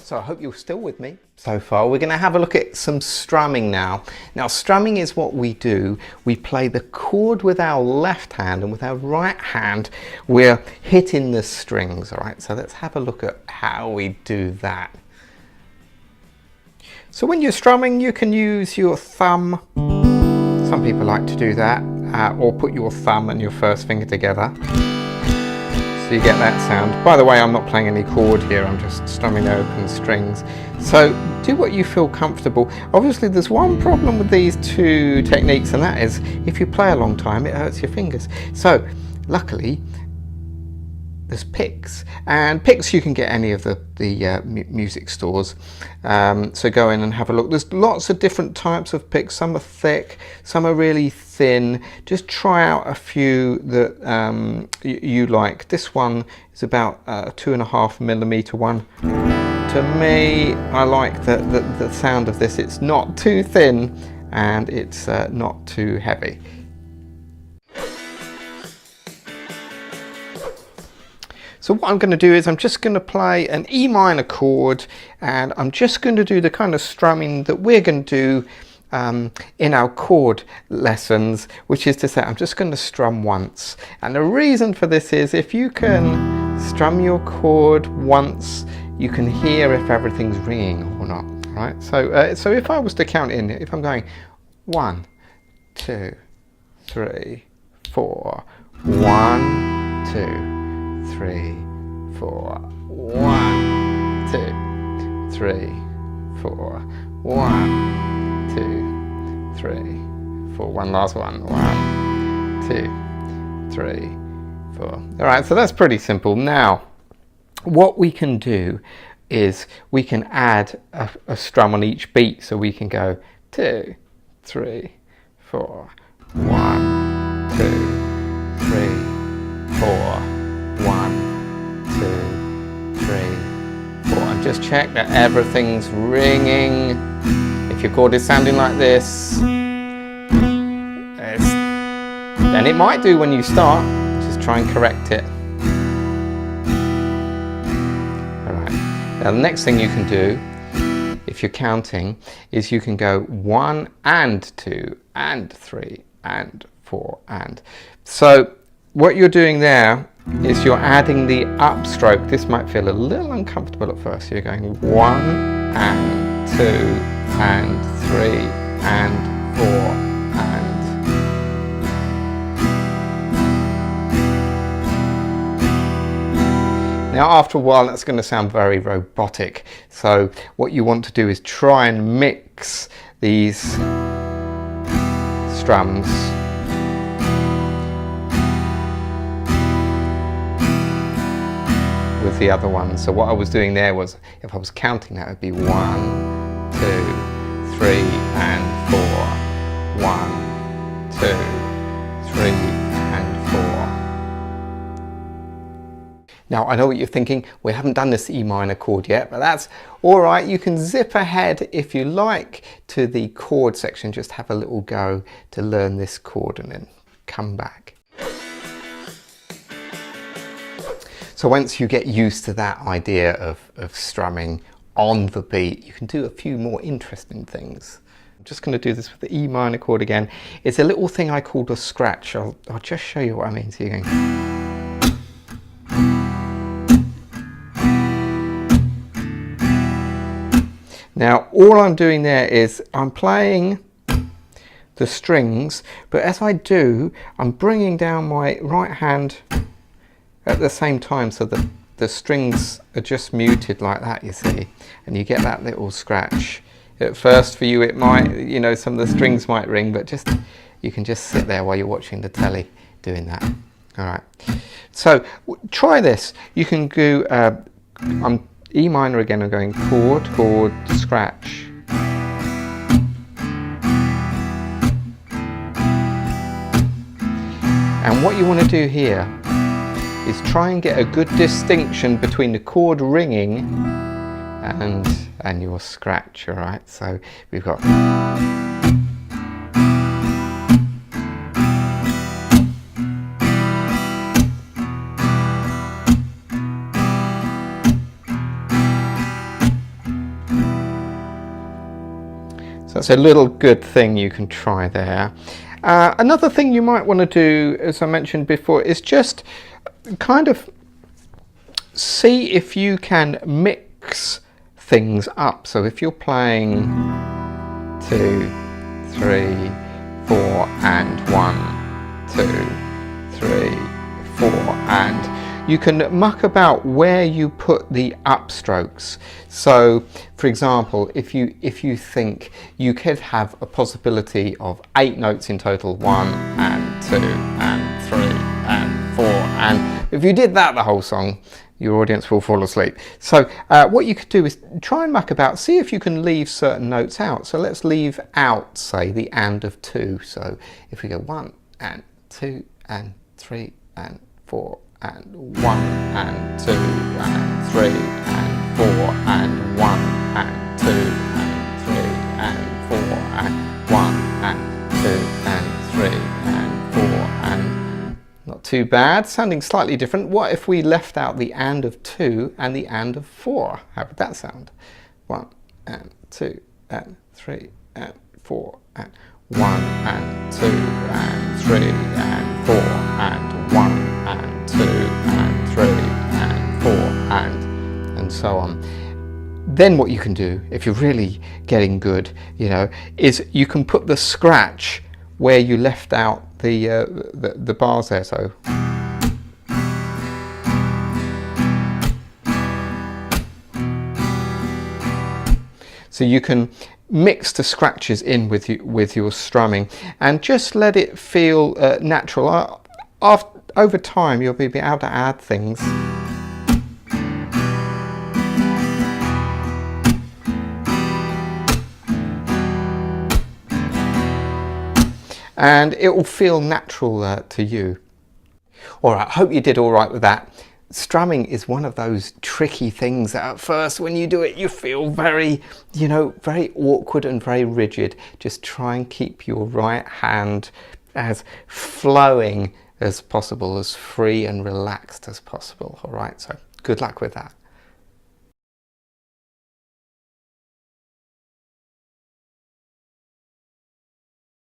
So I hope you're still with me so far. We're going to have a look at some strumming now. Now strumming is what we do. We play the chord with our left hand, and with our right hand we're hitting the strings. All right, so let's have a look at how we do that. So when you're strumming, you can use your thumb. Some people like to do that, or put your thumb and your first finger together. So you get that sound. By the way, I'm not playing any chord here, I'm just strumming the open strings. So do what you feel comfortable. Obviously there's one problem with these two techniques, and that is if you play a long time it hurts your fingers. So luckily there's picks, and picks you can get any of the music stores. So go in and have a look. There's lots of different types of picks. Some are thick, some are really thin. Just try out a few that you like. This one is about a 2.5mm one. To me, I like the sound of this. It's not too thin and it's not too heavy. So what I'm going to do is I'm just going to play an E minor chord, and I'm just going to do the kind of strumming that we're going to do in our chord lessons, which is to say I'm just going to strum once. And the reason for this is if you can strum your chord once, you can hear if everything's ringing or not. Right? So if I was to count in, if I'm going 1, 2, 3, 4, 1, 2, 3, 4, 1, 2, 3, 4, 1, 2, 3, 4. One last one. 1, 2, 3, 4. All right, so that's pretty simple. Now, what we can do is we can add a strum on each beat, so we can go 2, 3, 4, 1, 2, 3, 4. 1, 2, 3, 4. And just check that everything's ringing. If your chord is sounding like this, then it might do when you start. Just try and correct it. Alright. Now the next thing you can do, if you're counting, is you can go 1 and 2 and 3 and 4 and. So what you're doing there is you're adding the upstroke. This might feel a little uncomfortable at first. You're going 1 and 2 and 3 and 4 and. Now after a while that's going to sound very robotic. So what you want to do is try and mix these strums with the other one. So what I was doing there was, if I was counting, that would be 1, 2, 3 and 4. 1, 2, 3 and 4. Now I know what you're thinking, we haven't done this E minor chord yet, but that's alright. You can zip ahead if you like to the chord section, just have a little go to learn this chord and then come back. So once you get used to that idea of strumming on the beat, you can do a few more interesting things. I'm just going to do this with the E minor chord again. It's a little thing I call a scratch. I'll just show you what I mean. So you're going. Now all I'm doing there is I'm playing the strings, but as I do, I'm bringing down my right hand at the same time, so that the strings are just muted like that, you see, and you get that little scratch. At first for you it might, you know, some of the strings might ring, but just you can just sit there while you're watching the telly doing that. All right, so try this. You can do I'm E minor again. I'm going chord, chord, scratch. And what you want to do here is try and get a good distinction between the chord ringing and your scratch. All right, so we've got. that's a little good thing you can try there. Another thing you might want to do, as I mentioned before, is just kind of see if you can mix things up. So if you're playing 2, 3, 4 and 1, 2, 3, 4, and you can muck about where you put the upstrokes. So for example, if you think you could have a possibility of 8 notes in total, 1 and 2 and 3 and 4, and if you did that the whole song, your audience will fall asleep. So what you could do is try and muck about, see if you can leave certain notes out. So let's leave out, say, the and of 2. So if we go 1 and 2 and 3 and 4 and 1 and 2 and 3 and 4 and 1 and 2 and 3 and 4 and 1 and 2 and 3 and 4 and not too bad, sounding slightly different. What if we left out the and of 2 and the and of 4? How would that sound? 1 and 2 and 3 and 4 and 1 and 2 and 3 and 4 and 1 and 2 and 3 and 4 and so on. Then what you can do, if you're really getting good, you know, is you can put the scratch where you left out the bars there. So you can mix the scratches in with your strumming and just let it feel natural. Over time you'll be able to add things. And it will feel natural to you. All right, I hope you did all right with that. Strumming is one of those tricky things that at first when you do it, you feel very, very awkward and very rigid. Just try and keep your right hand as flowing as possible, as free and relaxed as possible. All right, so good luck with that.